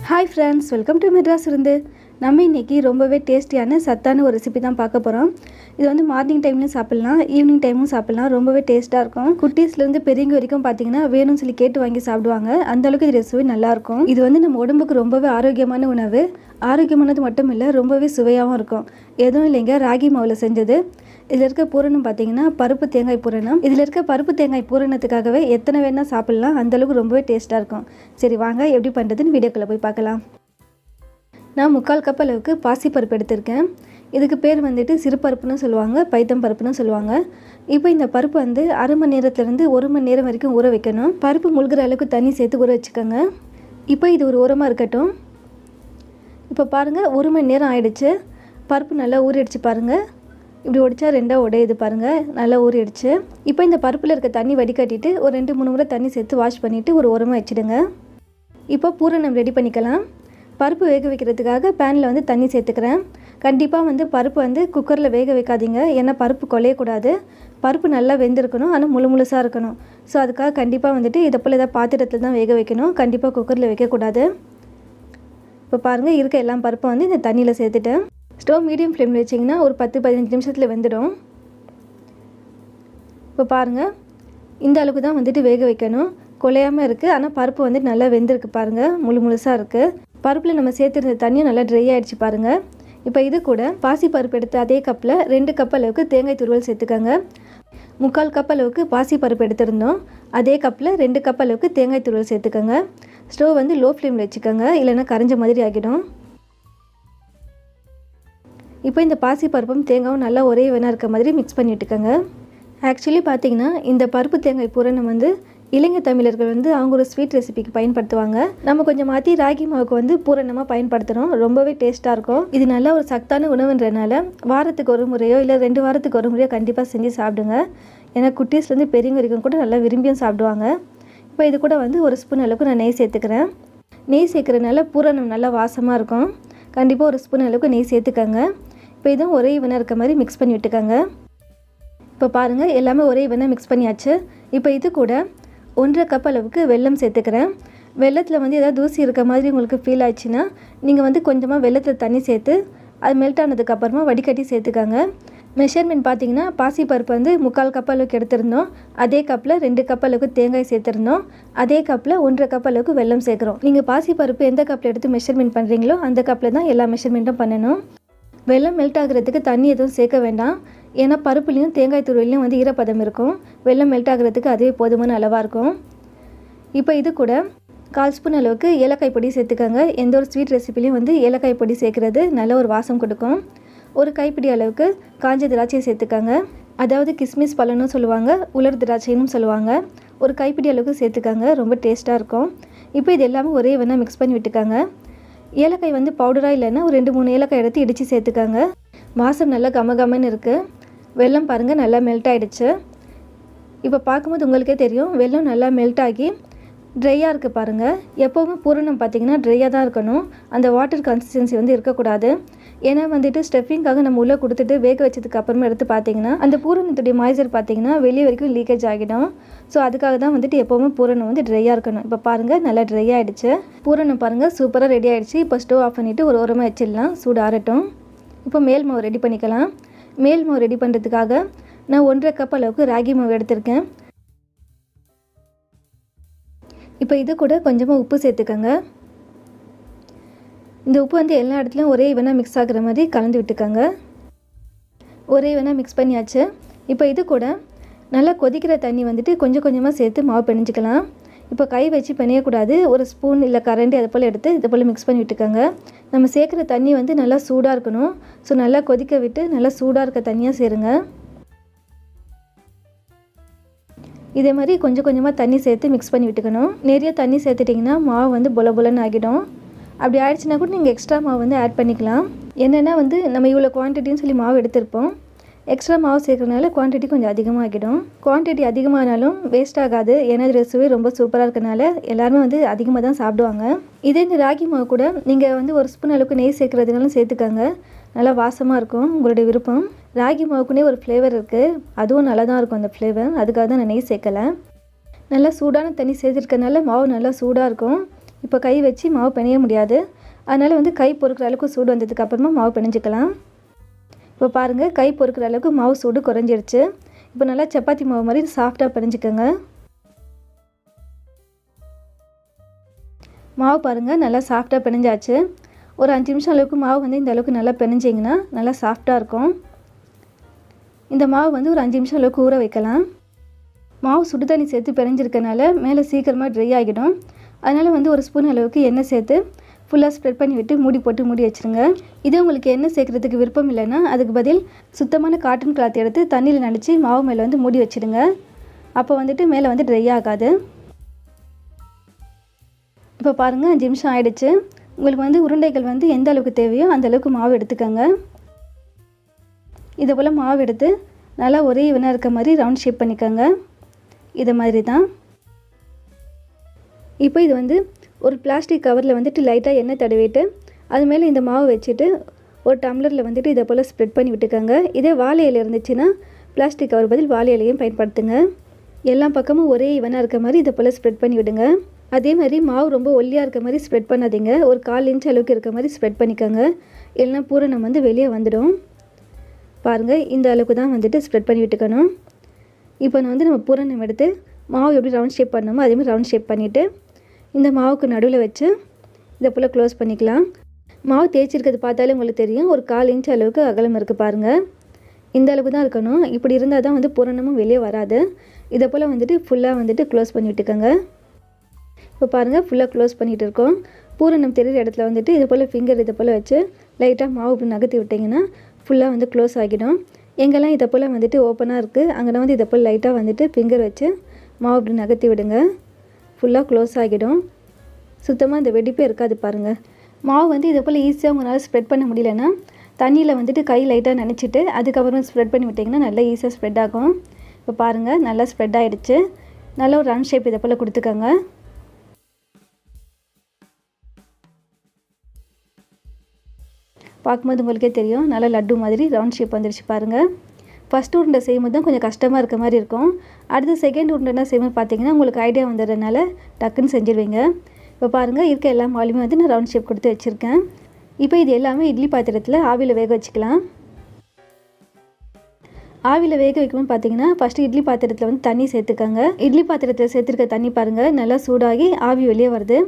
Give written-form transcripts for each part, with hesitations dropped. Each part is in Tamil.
Hi friends, welcome to Madras இருந்து. நம்ம இன்றைக்கி ரொம்பவே டேஸ்டியான சத்தான ஒரு ரெசிபி தான் பார்க்க போகிறோம். இது வந்து மார்னிங் டைம்லையும் சாப்பிட்லாம், ஈவினிங் டைமும் சாப்பிட்லாம். ரொம்பவே டேஸ்ட்டாக இருக்கும். குட்டீஸ்லேருந்து பெரியவங்க வரைக்கும் பார்த்தீங்கன்னா வேணும்னு சொல்லி கேட்டு வாங்கி சாப்பிடுவாங்க. அந்தளவுக்கு இது ரெசிபி நல்லாயிருக்கும். இது வந்து நம்ம உடம்புக்கு ரொம்பவே ஆரோக்கியமான உணவு. ஆரோக்கியமானது மட்டும் இல்லை, ரொம்பவே சுவையாகவும் இருக்கும். எதுவும் இல்லைங்க, ராகி மாவில் செஞ்சது. இதில் இருக்க பூரணம் பார்த்தீங்கன்னா பருப்பு தேங்காய் பூரணம். இதில் இருக்க பருப்பு தேங்காய் பூரணத்துக்காகவே எத்தனை வேணால் சாப்பிட்லாம். அந்தளவுக்கு ரொம்பவே டேஸ்ட்டாக இருக்கும். சரி வாங்க, எப்படி பண்ணுறதுன்னு வீடியோக்குள்ளே போய் பார்க்கலாம். நான் 3/4 கப் அளவுக்கு பாசிப்பருப்பு எடுத்திருக்கேன். இதுக்கு பேர் வந்துட்டு சிறுபருப்புன்னு சொல்லுவாங்க, பைத்தம் பருப்புன்னு சொல்லுவாங்க. இப்போ இந்த பருப்பு வந்து அரை மணி நேரத்துலேருந்து 1 மணி நேரம் வரைக்கும் ஊற வைக்கணும். பருப்பு முழுகிற அளவுக்கு தண்ணி சேர்த்து ஊற வச்சுக்கோங்க. இப்போ இது ஒரு ஓரமாக இருக்கட்டும். இப்போ பாருங்கள், 1 மணி நேரம் ஆயிடுச்சு. பருப்பு நல்லா ஊறிடுச்சு பாருங்கள். இப்படி ஒடிச்சா 2ஆக உடையுது பாருங்கள், நல்லா ஊறிடுச்சு. இப்போ இந்த பருப்பில் இருக்க தண்ணி வடிகட்டிட்டு ஒரு 2-3 முறை தண்ணி சேர்த்து வாஷ் பண்ணிவிட்டு ஒரு ஓரமாக வச்சுடுங்க. இப்போ பூரணம் ரெடி பண்ணிக்கலாம். பருப்பு வேக வைக்கிறதுக்காக பேனில் வந்து தண்ணி சேர்த்துக்கிறேன். கண்டிப்பாக வந்து பருப்பு வந்து குக்கரில் வேக வைக்காதீங்க, ஏன்னா பருப்பு குலையக்கூடாது. பருப்பு நல்லா வெந்திருக்கணும், ஆனால் முழுசாக இருக்கணும். ஸோ அதுக்காக கண்டிப்பாக வந்துட்டு இதை போல் ஏதாவது பாத்திரத்தில் தான் வேக வைக்கணும், கண்டிப்பாக குக்கரில் வைக்கக்கூடாது. இப்போ பாருங்கள், இருக்க எல்லா பருப்பும் வந்து இந்த தண்ணியில் சேர்த்துட்டேன். ஸ்டவ் மீடியம் ஃப்ளேமில் வச்சிங்கன்னா ஒரு 10-15 நிமிஷத்தில் வெந்துடும். இப்போ பாருங்கள், இந்த அளவுக்கு தான் வந்துட்டு வேக வைக்கணும். குலையாமல் இருக்குது, ஆனால் பருப்பு வந்துட்டு நல்லா வெந்திருக்கு பாருங்கள், முழுசாக இருக்குது. பருப்பில் நம்ம சேர்த்துருந்த தண்ணியும் நல்லா ட்ரை ஆகிடுச்சு பாருங்கள். இப்போ இது கூட பாசி பருப்பு எடுத்து அதே கப்பில் 2 கப் அளவுக்கு தேங்காய் துருவல் சேர்த்துக்கோங்க. 3/4 கப் அளவுக்கு பாசி பருப்பு எடுத்திருந்தோம், அதே கப்பில் 2 கப் அளவுக்கு தேங்காய் துருவல் சேர்த்துக்கோங்க. ஸ்டவ் வந்து லோ ஃப்ளேமில் வச்சுக்கோங்க, இல்லைன்னா கரைஞ்ச மாதிரி ஆகிடும். இப்போ இந்த பாசி பருப்பும் தேங்காயும் நல்லா ஒரே வேணா இருக்க மாதிரி மிக்ஸ் பண்ணிட்டுக்கோங்க. ஆக்சுவலி பார்த்திங்கன்னா இந்த பருப்பு தேங்காய் பூரணம் வந்து இளைஞர் தமிழர்கள் வந்து அவங்க ஒரு ஸ்வீட் ரெசிபிக்கு பயன்படுத்துவாங்க. நம்ம கொஞ்சம் மாற்றி ராகி மாவுக்கு வந்து பூரணமாக பயன்படுத்துகிறோம். ரொம்பவே டேஸ்ட்டாக இருக்கும். இது நல்ல ஒரு சத்தான உணவுன்றனால வாரத்துக்கு ஒரு முறையோ இல்லை 2 வாரத்துக்கு ஒரு முறையோ கண்டிப்பாக செஞ்சு சாப்பிடுங்க. ஏன்னா குட்டீஸ்லேருந்து பெரியவங்க வரைக்கும் கூட நல்லா விரும்பியும் சாப்பிடுவாங்க. இப்போ இது கூட வந்து 1 ஸ்பூன் அளவுக்கு நான் நெய் சேர்த்துக்கிறேன். நெய் சேர்க்குறதுனால பூரணம் நல்லா வாசமாக இருக்கும். கண்டிப்பாக 1 ஸ்பூன் அளவுக்கு நெய் சேர்த்துக்கோங்க. இப்போ இதுவும் ஒரே ஈவனாக இருக்க மாதிரி மிக்ஸ் பண்ணி விட்டுக்கோங்க. இப்போ பாருங்கள், எல்லாமே ஒரே ஈவனாக மிக்ஸ் பண்ணியாச்சு. இப்போ இது கூட 1/2 கப் அளவுக்கு வெல்லம் சேர்த்துக்கிறேன். வெல்லத்தில் வந்து ஏதாவது தூசி இருக்க மாதிரி உங்களுக்கு ஃபீல் ஆச்சுன்னா நீங்கள் வந்து கொஞ்சமாக வெல்லத்தில் தண்ணி சேர்த்து அது மெல்ட் ஆனதுக்கப்புறமா வடிகட்டி சேர்த்துக்கோங்க. மெஷர்மெண்ட் பார்த்தீங்கன்னா பாசி பருப்பு வந்து 3/4 கப் அளவுக்கு எடுத்திருந்தோம், அதே கப்பில் 2 கப் அளவுக்கு தேங்காய் சேர்த்துருந்தோம், அதே கப்பில் 1/2 கப் அளவுக்கு வெல்லம் சேர்க்குறோம். நீங்கள் பாசி பருப்பு எந்த கப்பில் எடுத்து மெஷர்மெண்ட் பண்ணுறீங்களோ அந்த கப்பில் தான் எல்லா மெஷர்மெண்ட்டும் பண்ணணும். வெல்லம் மெல்ட் ஆகிறதுக்கு தண்ணி எதுவும் சேர்க்க வேண்டாம், ஏன்னா பருப்புலேயும் தேங்காய் துருவிலையும் வந்து ஈரப்பதம் இருக்கும். வெல்லம் மெல்ட் ஆகிறதுக்கு அதுவே போதுமான அளவாக இருக்கும். இப்போ இது கூட 1/4 ஸ்பூன் அளவுக்கு ஏலக்காய் பொடி சேர்த்துக்கோங்க. எந்த ஒரு ஸ்வீட் ரெசிபிலையும் வந்து ஏலக்காய் பொடி சேர்க்குறது நல்ல ஒரு வாசம் கொடுக்கும். ஒரு கைப்பிடி அளவுக்கு காஞ்ச திராட்சையை சேர்த்துக்கோங்க. அதாவது கிஸ்மிஸ் பழம்னு சொல்லுவாங்க, உலர் திராட்சைன்னு சொல்லுவாங்க. ஒரு கைப்பிடி அளவுக்கு சேர்த்துக்கோங்க, ரொம்ப டேஸ்ட்டாக இருக்கும். இப்போ இது எல்லாமே ஒரே வேணால் மிக்ஸ் பண்ணி விட்டுக்கோங்க. ஏலக்காய் வந்து பவுடராக இல்லைன்னா ஒரு 2-3 ஏலக்காய் எடுத்து இடித்து சேர்த்துக்கோங்க. வாசம் நல்லா கமகமன்னு இருக்குது. வெல்லம் பாருங்கள் நல்லா மெல்ட் ஆகிடுச்சு. இப்போ பார்க்கும்போது உங்களுக்கே தெரியும், வெல்லம் நல்லா மெல்ட் ஆகி ட்ரையாக இருக்குது பாருங்கள். எப்போவுமே பூரணம் பார்த்திங்கன்னா ட்ரையாக தான் இருக்கணும், அந்த வாட்டர் கன்சிஸ்டன்சி வந்து இருக்கக்கூடாது. ஏன்னா வந்துட்டு ஸ்டஃபிங்காக நம்ம உள்ளே கொடுத்துட்டு வேக வச்சதுக்கு அப்புறமா எடுத்து பார்த்திங்கன்னா அந்த பூரணத்துடைய மாய்ச்சர் பார்த்திங்கன்னா வெளியே வரைக்கும் லீக்கேஜ் ஆகிடும். ஸோ அதுக்காக தான் வந்துட்டு எப்போவுமே பூரணம் வந்து ட்ரையாக இருக்கணும். இப்போ பாருங்கள் நல்லா ட்ரை ஆகிடுச்சு. பூரணம் பாருங்கள் சூப்பராக ரெடி ஆகிடுச்சு. இப்போ ஸ்டவ் ஆஃப் பண்ணிவிட்டு ஒரு ஓரமாக வச்சிடலாம், சூடு ஆறட்டும். இப்போ மேல் மாவு ரெடி பண்ணிக்கலாம். மேல் மாவு ரெடி பண்ணுறதுக்காக நான் 1/2 கப் அளவுக்கு ராகி மாவு எடுத்திருக்கேன். இப்போ இது கூட கொஞ்சமாக உப்பு சேர்த்துக்கோங்க. இந்த உப்பு வந்து எல்லா இடத்துலையும் ஒரே ஈவனாக மிக்ஸ் ஆகிற மாதிரி கலந்து விட்டுக்கோங்க. ஒரே ஈவனாக மிக்ஸ் பண்ணியாச்சு. இப்போ இது கூட நல்லா கொதிக்கிற தண்ணி வந்துட்டு கொஞ்சம் கொஞ்சமாக சேர்த்து மாவு பிணைஞ்சிக்கலாம். இப்போ கை வச்சு பிணையக்கூடாது, ஒரு ஸ்பூன் இல்லை கரண்டி அதை போல் எடுத்து இதை போல் மிக்ஸ் பண்ணி விட்டுக்கோங்க. நம்ம சேர்க்குற தண்ணி வந்து நல்லா சூடாக இருக்கணும். ஸோ நல்லா கொதிக்க விட்டு நல்லா சூடாக இருக்க தண்ணியாக சேருங்க. இதே மாதிரி கொஞ்சம் கொஞ்சமாக தண்ணி சேர்த்து மிக்ஸ் பண்ணி விட்டுக்கணும். நிறைய தண்ணி சேர்த்துட்டிங்கன்னா மாவு வந்து பொலன்னு ஆகிடும். அப்படி ஆயிடுச்சுன்னா கூட நீங்கள் எக்ஸ்ட்ரா மாவு வந்து ஆட் பண்ணிக்கலாம். என்னென்னா வந்து நம்ம இவ்வளோ குவான்டிட்டின்னு சொல்லி மாவு எடுத்திருப்போம், எக்ஸ்ட்ரா மாவு சேர்க்கறனால குவான்டிட்டி கொஞ்சம் அதிகமாகிடும். குவான்டிட்டி அதிகமானாலும் வேஸ்ட் ஆகாது, ஏன்னா இது ரெசிபி ரொம்ப சூப்பராக இருக்கனால எல்லாருமே வந்து அதிகமாக தான் சாப்பிடுவாங்க. இதே இந்த ராகி மாவு கூட நீங்கள் வந்து 1 ஸ்பூன் அளவுக்கு நெய் சேர்க்குறதுனாலும் சேர்த்துக்கோங்க, நல்லா வாசமாக இருக்கும், உங்களுடைய விருப்பம். ராகி மாவுக்குன்னே ஒரு ஃப்ளேவர் இருக்குது, அதுவும் நல்லா தான் இருக்கும் அந்த ஃப்ளேவர், அதுக்காக தான் நான் நெய் சேர்க்கலை. நல்லா சூடான தண்ணி சேர்த்துருக்கனால மாவு நல்லா சூடாக இருக்கும். இப்போ கை வச்சு மாவு பிணைய முடியாது. அதனால் வந்து கை பொறுக்கிற அளவுக்கு சூடு வந்ததுக்கப்புறமா மாவு பிணைஞ்சிக்கலாம். இப்போ பாருங்கள், கை பொறுக்கிற அளவுக்கு மாவு சூடு குறைஞ்சிருச்சு. இப்போ நல்லா சப்பாத்தி மாவு மாதிரி சாஃப்டாக பிணைஞ்சிக்கோங்க. மாவு பாருங்கள் நல்லா சாஃப்டாக பிணைஞ்சாச்சு. ஒரு 5 நிமிஷம் அளவுக்கு மாவு வந்து இந்த அளவுக்கு நல்லா பிணைஞ்சிங்கன்னா நல்லா சாஃப்டாக இருக்கும். இந்த மாவு வந்து ஒரு 5 நிமிஷம் அளவுக்கு ஊற வைக்கலாம். மாவு சுடு தண்ணி சேர்த்து பிணைஞ்சிருக்கனால மேலே சீக்கிரமாக ட்ரை ஆகிடும். அதனால் வந்து ஒரு ஸ்பூன் அளவுக்கு எண்ணெய் சேர்த்து ஃபுல்லாக ஸ்ப்ரெட் பண்ணி விட்டு மூடி போட்டு மூடி வச்சுருங்க. இதே உங்களுக்கு எண்ணெய் சேர்க்குறதுக்கு விருப்பம் இல்லைன்னா அதுக்கு பதில் சுத்தமான காட்டன் கிளாத் எடுத்து தண்ணியில் நனைச்சி மாவு மேலே வந்து மூடி வச்சுடுங்க. அப்போ வந்துட்டு மேலே வந்து ட்ரை ஆகாது. இப்போ பாருங்கள் 5 நிமிஷம் ஆகிடுச்சு. உங்களுக்கு வந்து உருண்டைகள் வந்து எந்த அளவுக்கு தேவையோ அந்த அளவுக்கு மாவு எடுத்துக்கோங்க. இதை போல் மாவு எடுத்து நல்லா ஒரே ஈவனாக இருக்க மாதிரி ரவுண்ட் ஷேப் பண்ணிக்கோங்க. இதை மாதிரி தான். இப்போ இது வந்து ஒரு பிளாஸ்டிக் கவரில் வந்துட்டு லைட்டாக எண்ணெய் தடவிட்டு அது மேலே இந்த மாவு வச்சுட்டு ஒரு டம்ளரில் வந்துட்டு இதை போல் ஸ்ப்ரெட் பண்ணி விட்டுக்கோங்க. இதே வாழை இலை இருந்துச்சுன்னா பிளாஸ்டிக் கவர் பதில் வாழை இலையும் பயன்படுத்துங்க. எல்லா பக்கமும் ஒரே ஈவனாக இருக்க மாதிரி இதை போல் ஸ்ப்ரெட் பண்ணி விடுங்க. அதே மாதிரி மாவு ரொம்ப ஒல்லியாக இருக்க மாதிரி ஸ்ப்ரெட் பண்ணாதீங்க. ஒரு 1/4 இன்ச் அளவுக்கு இருக்க மாதிரி ஸ்ப்ரெட் பண்ணிக்கோங்க. இல்லைனா பூரணம் வந்து வெளியே வந்துடும். பாருங்கள், இந்த அளவுக்கு தான் வந்துட்டு ஸ்ப்ரெட் பண்ணி விட்டுக்கணும். இப்போ வந்து நம்ம பூரணம் எடுத்து மாவு எப்படி ரவுண்ட் ஷேப் பண்ணணுமோ அதேமாதிரி ரவுண்ட் ஷேப் பண்ணிவிட்டு இந்த மாவுக்கு நடுவில் வச்சு இதை போல் க்ளோஸ் பண்ணிக்கலாம். மாவு தேய்ச்சிருக்கிறது பார்த்தாலே உங்களுக்கு தெரியும். ஒரு 1/4 இன்ச் அளவுக்கு அகலம் இருக்குது பாருங்கள். இந்த அளவுக்கு தான் இருக்கணும். இப்படி இருந்தால் தான் வந்து பூரணமும் வெளியே வராது. இதை போல் வந்துட்டு ஃபுல்லாக வந்துட்டு க்ளோஸ் பண்ணி விட்டுக்கோங்க. இப்போ பாருங்கள், ஃபுல்லாக க்ளோஸ் பண்ணிகிட்டு இருக்கோம். பூரணம் தெரிகிற இடத்துல வந்துட்டு இது போல் ஃபிங்கர் இதை போல் வச்சு லைட்டாக மாவு இப்படி நகர்த்தி விட்டிங்கன்னா ஃபுல்லாக வந்து க்ளோஸ் ஆகிடும். எங்கெல்லாம் இதை போல் வந்துட்டு ஓப்பனாக இருக்குது அங்கே வந்து இதை போல் லைட்டாக வந்துட்டு ஃபிங்கர் வச்சு மாவு இப்படி நகர்த்தி விடுங்க. ஃபுல்லாக க்ளோஸ் ஆகிடும். சுத்தமாக இந்த வெடிப்பே இருக்காது பாருங்கள். மாவு வந்து இதை போல் ஈஸியாக உங்களால் ஸ்ப்ரெட் பண்ண முடியலன்னா தண்ணியில் வந்துட்டு கை லைட்டாக நனைச்சிட்டு அதுக்கப்புறம் ஸ்ப்ரெட் பண்ணி விட்டிங்கன்னா நல்லா ஈஸியாக ஸ்ப்ரெட் ஆகும். இப்போ பாருங்கள், நல்லா ஸ்ப்ரெட் ஆகிடுச்சு. நல்ல ஒரு ரவுண்ட் ஷேப் இதை போல் கொடுத்துக்கோங்க. பார்க்கும்போது உங்களுக்கே தெரியும் நல்லா லட்டு மாதிரி ரவுண்ட் ஷேப் வந்துருச்சு பாருங்கள். ஃபஸ்ட் உருண்டை செய்யும்போது தான் கொஞ்சம் கஷ்டமாக இருக்க மாதிரி இருக்கும். அடுத்து செகண்ட் உருண்டைனா செய்யும்போது பார்த்தீங்கன்னா உங்களுக்கு ஐடியா வந்துடுறதுனால டக்குன்னு செஞ்சுருவீங்க. இப்போ பாருங்கள், இருக்க எல்லா மாவுலையுமே வந்து நான் ரவுண்ட் ஷேப் கொடுத்து வச்சுருக்கேன். இப்போ இது எல்லாமே இட்லி பாத்திரத்தில் ஆவியில் வேக வச்சுக்கலாம். ஆவியில் வேக வைக்கணும்னு பார்த்தீங்கன்னா ஃபஸ்ட்டு இட்லி பாத்திரத்தில் வந்து தண்ணி சேர்த்துக்கோங்க. இட்லி பாத்திரத்தில் சேர்த்துருக்க தண்ணி பாருங்கள் நல்லா சூடாகி ஆவி வெளியே வருது.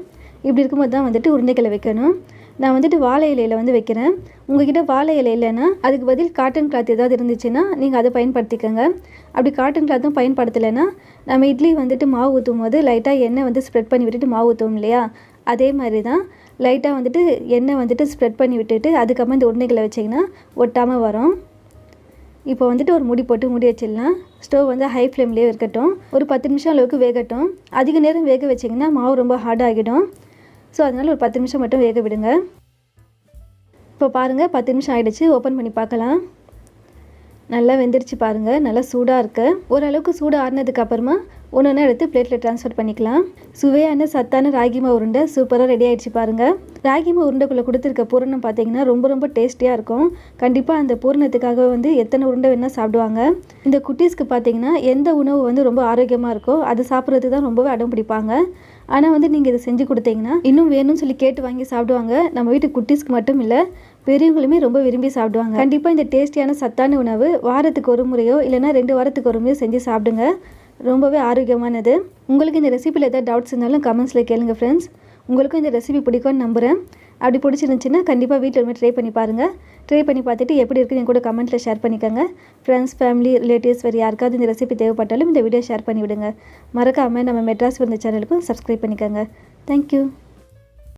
இப்படி இருக்கும்போது தான் வந்துட்டு உருண்டைகளை வைக்கணும். நான் வந்துட்டு வாழை இலையில் வந்து வைக்கிறேன். உங்கள்கிட்ட வாழை இலை இல்லைன்னா அதுக்கு பதில் காட்டன் கிளாத் ஏதாவது இருந்துச்சுன்னா நீங்கள் அதை பயன்படுத்திக்கோங்க. அப்படி காட்டன் கிளாத்தும் பயன்படுத்தலைன்னா நம்ம இட்லி வந்துட்டு மாவு ஊற்றும் போது லைட்டாக எண்ணெய் வந்து ஸ்ப்ரெட் பண்ணி விட்டுட்டு மாவு ஊற்றுவோம் இல்லையா, அதே மாதிரி தான் லைட்டாக வந்துட்டு எண்ணெய் வந்துட்டு ஸ்ப்ரெட் பண்ணி விட்டுட்டு அதுக்கப்புறம் இந்த உருண்டைகளை வச்சிங்கன்னா ஒட்டாமல் வரும். இப்போ வந்துட்டு ஒரு மூடி போட்டு மூடி வச்சிடலாம். ஸ்டவ் வந்து ஹை ஃப்ளேம்லேயே இருக்கட்டும். ஒரு 10 நிமிஷம் அளவுக்கு வேகட்டும். அதிக நேரம் வேக வச்சிங்கன்னா மாவு ரொம்ப ஹார்ட் ஆகிடும். ஸோ அதனால் ஒரு 10 நிமிஷம் மட்டும் வேக விடுங்க. இப்போ பாருங்கள், 10 நிமிஷம் ஆகிடுச்சு. ஓப்பன் பண்ணி பார்க்கலாம். நல்லா வெந்துருச்சு பாருங்கள். நல்லா சூடாக இருக்குது. ஓரளவுக்கு சூடு ஆறுனதுக்கு அப்புறமா ஒன்று எடுத்து பிளேட்டில் ட்ரான்ஸ்ஃபர் பண்ணிக்கலாம். சுவையான சத்தான ராகி மாவு உருண்டை சூப்பராக ரெடி ஆகிடுச்சு பாருங்கள். ராகி மாவு உருண்டைக்குள்ளே கொடுத்துருக்க பூரணம் பார்த்தீங்கன்னா ரொம்ப ரொம்ப டேஸ்டியாக இருக்கும். கண்டிப்பாக அந்த பூரணத்துக்காக வந்து எத்தனை உருண்டை வேணால் சாப்பிடுவாங்க. இந்த குட்டீஸ்க்கு பார்த்தீங்கன்னா எந்த உணவு வந்து ரொம்ப ஆரோக்கியமாக இருக்கோ அது சாப்பிட்றதுக்கு தான் ரொம்பவே அடம் பிடிப்பாங்க. ஆனால் வந்து நீங்கள் இதை செஞ்சு கொடுத்தீங்கன்னா இன்னும் வேணும்னு சொல்லி கேட்டு வாங்கி சாப்பிடுவாங்க. நம்ம வீட்டு குட்டீஸ்க்கு மட்டும் இல்லை, பெரியவங்களுமே ரொம்ப விரும்பி சாப்பிடுவாங்க. கண்டிப்பாக இந்த டேஸ்டியான சத்தான உணவு வாரத்துக்கு ஒரு முறையோ இல்லைனா 2 வாரத்துக்கு ஒரு முறையோ செஞ்சு சாப்பிடுங்க. ரொம்பவே ஆரோக்கியமானது. உங்களுக்கு இந்த ரெசிபியில் ஏதாவது டவுட்ஸ் இருந்தாலும் கமெண்ட்ஸில் கேளுங்க ஃப்ரெண்ட்ஸ். உங்களுக்கும் இந்த ரெசிபி பிடிக்கும்னு நம்புகிறேன். அப்படி பிடிச்சிருந்துச்சுன்னா கண்டிப்பாக வீட்டில் ஒரு ட்ரை பண்ணி பாருங்கள். ட்ரை பண்ணி பார்த்துட்டு எப்படி இருக்குன்னு என் கூட கமெண்ட்டில் ஷேர் பண்ணிக்கோங்க. ஃப்ரெண்ட்ஸ், ஃபேமிலி, ரிலேட்டிவ்ஸ் வேறு யாருக்காவது இந்த ரெசிபி தேவைப்பட்டாலும் இந்த வீடியோ ஷேர் பண்ணி விடுங்க. மறக்காமல் நம்ம மெட்ராஸ் விருந்து சேனலுக்கும் சப்ஸ்கிரைப் பண்ணிக்கோங்க. தேங்க்யூ.